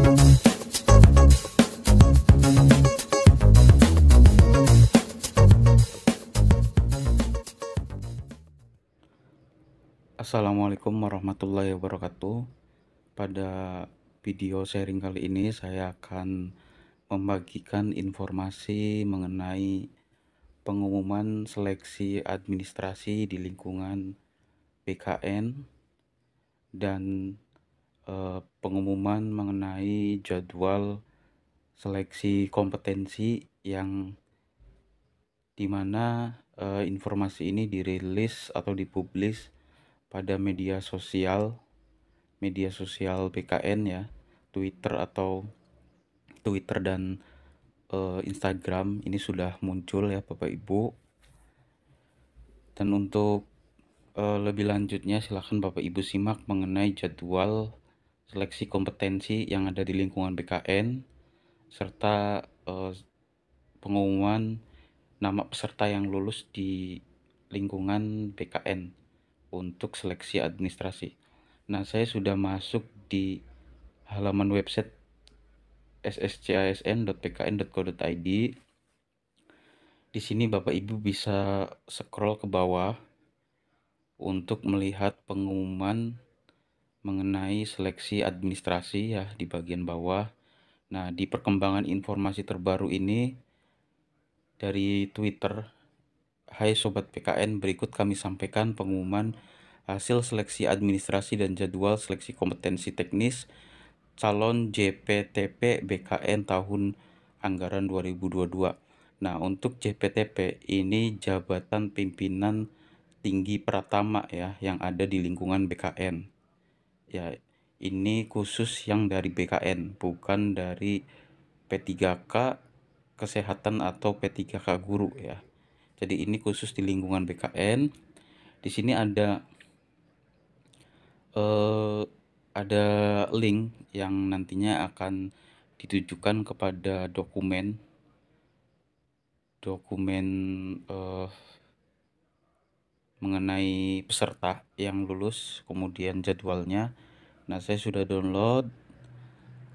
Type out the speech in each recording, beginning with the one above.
Assalamualaikum warahmatullahi wabarakatuh. Pada video sharing kali ini saya akan membagikan informasi mengenai pengumuman seleksi administrasi di lingkungan BKN dan pengumuman mengenai jadwal seleksi kompetensi yang dimana informasi ini dirilis atau dipublis pada media sosial BKN ya, Twitter dan Instagram ini sudah muncul ya Bapak Ibu. Dan untuk lebih lanjutnya silahkan Bapak Ibu simak mengenai jadwal seleksi kompetensi yang ada di lingkungan BKN serta pengumuman nama peserta yang lulus di lingkungan BKN untuk seleksi administrasi. Nah, saya sudah masuk di halaman website sscsn.bkn.go.id. Di sini Bapak Ibu bisa scroll ke bawah untuk melihat pengumuman mengenai seleksi administrasi ya di bagian bawah. Nah, di perkembangan informasi terbaru ini dari Twitter, "Hai Sobat PKN, berikut kami sampaikan pengumuman hasil seleksi administrasi dan jadwal seleksi kompetensi teknis calon JPTP BKN tahun anggaran 2022. Nah, untuk JPTP ini jabatan pimpinan tinggi pratama ya yang ada di lingkungan BKN. Ya, ini khusus yang dari BKN, bukan dari P3K kesehatan atau P3K guru ya. Jadi ini khusus di lingkungan BKN. Di sini ada link yang nantinya akan ditujukan kepada dokumen mengenai peserta yang lulus, kemudian jadwalnya. Nah, saya sudah download.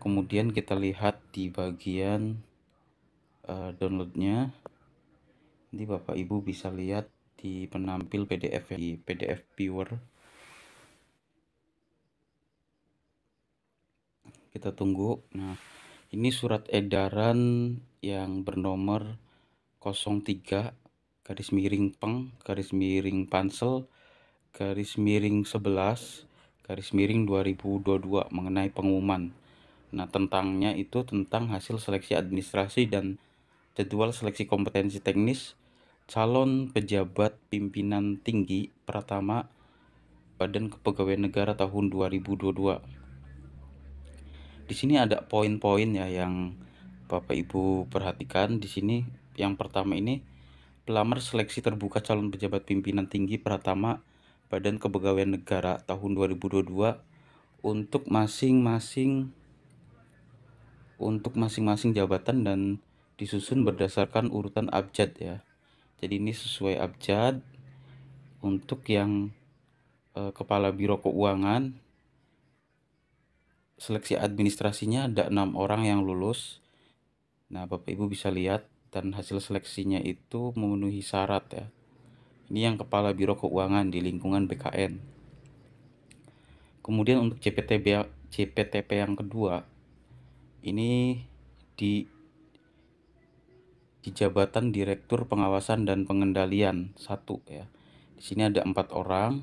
Kemudian kita lihat di bagian downloadnya. Nanti Bapak Ibu bisa lihat di penampil PDF di PDF viewer. Kita tunggu. Nah, ini surat edaran yang bernomor 03-Pansel-11-2022 mengenai pengumuman. Nah, tentangnya itu tentang hasil seleksi administrasi dan jadwal seleksi kompetensi teknis calon pejabat pimpinan tinggi pratama Badan Kepegawaian Negara tahun 2022. Di sini ada poin-poin ya yang Bapak Ibu perhatikan di sini. Yang pertama ini, pelamar seleksi terbuka calon pejabat pimpinan tinggi pratama Badan Kepegawaian Negara tahun 2022 untuk masing-masing jabatan dan disusun berdasarkan urutan abjad ya. Jadi ini sesuai abjad. Untuk yang Kepala Biro Keuangan, seleksi administrasinya ada 6 orang yang lulus. Nah, Bapak Ibu bisa lihat dan hasil seleksinya itu memenuhi syarat ya. Ini yang Kepala Biro Keuangan di lingkungan BKN. Kemudian untuk JPTP yang kedua, ini di jabatan Direktur Pengawasan dan Pengendalian 1 ya. Di sini ada 4 orang.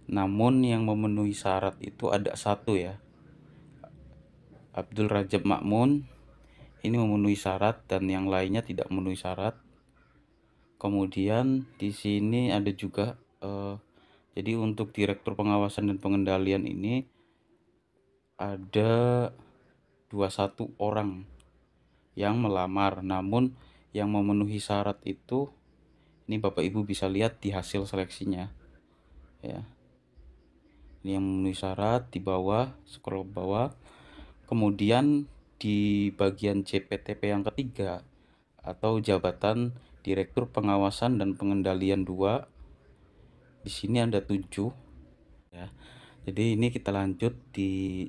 Namun yang memenuhi syarat itu ada 1 ya. Abdul Rajab Makmun ini memenuhi syarat dan yang lainnya tidak memenuhi syarat. Kemudian di sini ada juga jadi untuk Direktur Pengawasan dan Pengendalian ini ada 21 orang yang melamar, namun yang memenuhi syarat itu ini Bapak Ibu bisa lihat di hasil seleksinya ya. Ini yang memenuhi syarat di bawah, scroll bawah. Kemudian di bagian JPTP yang ketiga atau jabatan Direktur Pengawasan dan Pengendalian 2, di sini ada 7 ya. Jadi ini kita lanjut di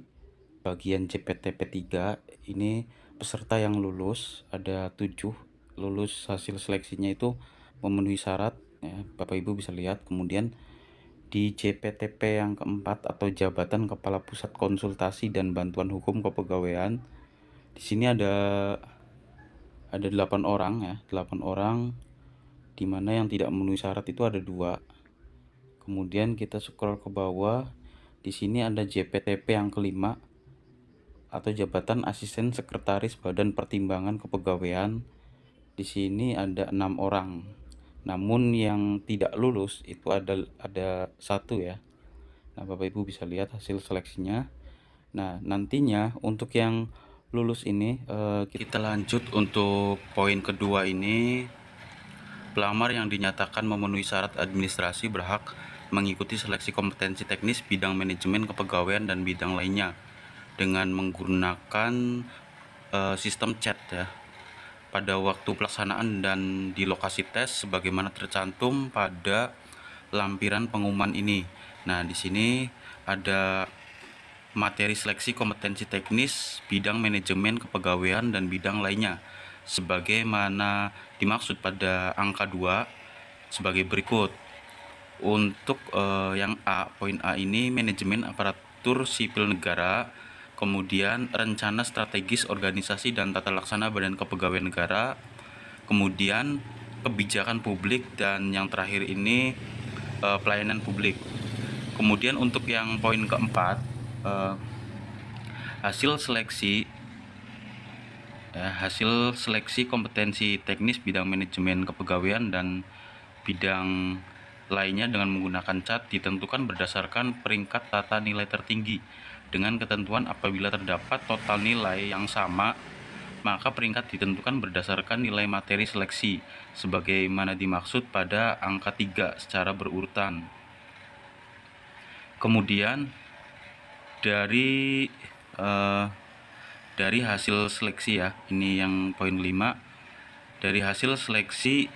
bagian JPTP3 ini peserta yang lulus ada 7 lulus hasil seleksinya itu memenuhi syarat ya, Bapak Ibu bisa lihat. Kemudian di JPTP yang keempat atau Jabatan Kepala Pusat Konsultasi dan Bantuan Hukum Kepegawaian, di sini ada 8 orang ya, 8 orang, di mana yang tidak memenuhi syarat itu ada 2. Kemudian kita scroll ke bawah, di sini ada JPTP yang kelima atau Jabatan Asisten Sekretaris Badan Pertimbangan Kepegawaian. Di sini ada 6 orang. Namun yang tidak lulus itu ada 1 ya. Nah, Bapak Ibu bisa lihat hasil seleksinya. Nah, nantinya untuk yang lulus ini kita lanjut untuk poin kedua ini. Pelamar yang dinyatakan memenuhi syarat administrasi berhak mengikuti seleksi kompetensi teknis bidang manajemen kepegawaian dan bidang lainnya dengan menggunakan sistem chat ya pada waktu pelaksanaan dan di lokasi tes sebagaimana tercantum pada lampiran pengumuman ini. Nah, di sini ada materi seleksi kompetensi teknis bidang manajemen kepegawaian dan bidang lainnya sebagaimana dimaksud pada angka 2 sebagai berikut. Untuk yang A, poin A ini manajemen aparatur sipil negara, kemudian rencana strategis organisasi dan tata laksana Badan Kepegawaian Negara, kemudian kebijakan publik, dan yang terakhir ini pelayanan publik. Kemudian untuk yang poin keempat, hasil seleksi kompetensi teknis bidang manajemen kepegawaian dan bidang lainnya dengan menggunakan cat ditentukan berdasarkan peringkat tata nilai tertinggi dengan ketentuan apabila terdapat total nilai yang sama maka peringkat ditentukan berdasarkan nilai materi seleksi sebagaimana dimaksud pada angka 3 secara berurutan. Kemudian dari hasil seleksi ya, ini yang poin 5, dari hasil seleksi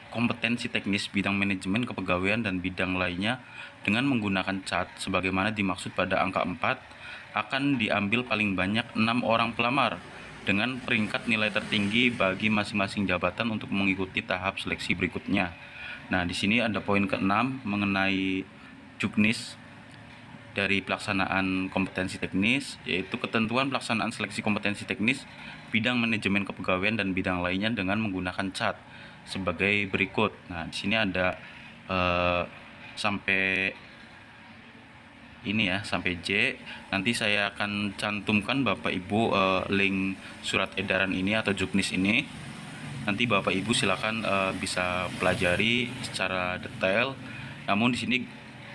kompetensi teknis bidang manajemen kepegawaian dan bidang lainnya dengan menggunakan cat sebagaimana dimaksud pada angka 4 akan diambil paling banyak 6 orang pelamar dengan peringkat nilai tertinggi bagi masing-masing jabatan untuk mengikuti tahap seleksi berikutnya. Nah, di sini ada poin ke-6 mengenai juknis dari pelaksanaan kompetensi teknis, yaitu ketentuan pelaksanaan seleksi kompetensi teknis bidang manajemen kepegawaian dan bidang lainnya dengan menggunakan cat sebagai berikut. Nah, di sini ada sampai ini ya, sampai J. Nanti saya akan cantumkan Bapak Ibu link surat edaran ini atau juknis ini. Nanti Bapak Ibu silakan bisa pelajari secara detail. Namun di sini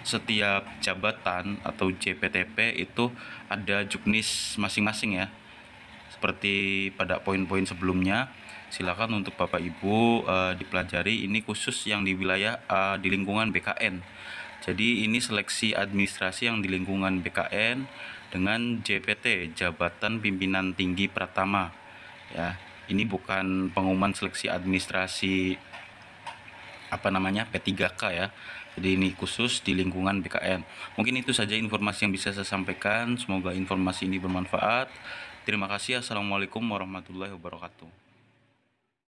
setiap jabatan atau JPTP itu ada juknis masing-masing ya. Seperti pada poin-poin sebelumnya, silakan untuk Bapak Ibu dipelajari. Ini khusus yang di wilayah di lingkungan BKN. Jadi ini seleksi administrasi yang di lingkungan BKN dengan JPT, Jabatan Pimpinan Tinggi Pratama. Ya, ini bukan pengumuman seleksi administrasi P3K ya. Jadi ini khusus di lingkungan BKN. Mungkin itu saja informasi yang bisa saya sampaikan. Semoga informasi ini bermanfaat. Terima kasih. Assalamualaikum warahmatullahi wabarakatuh.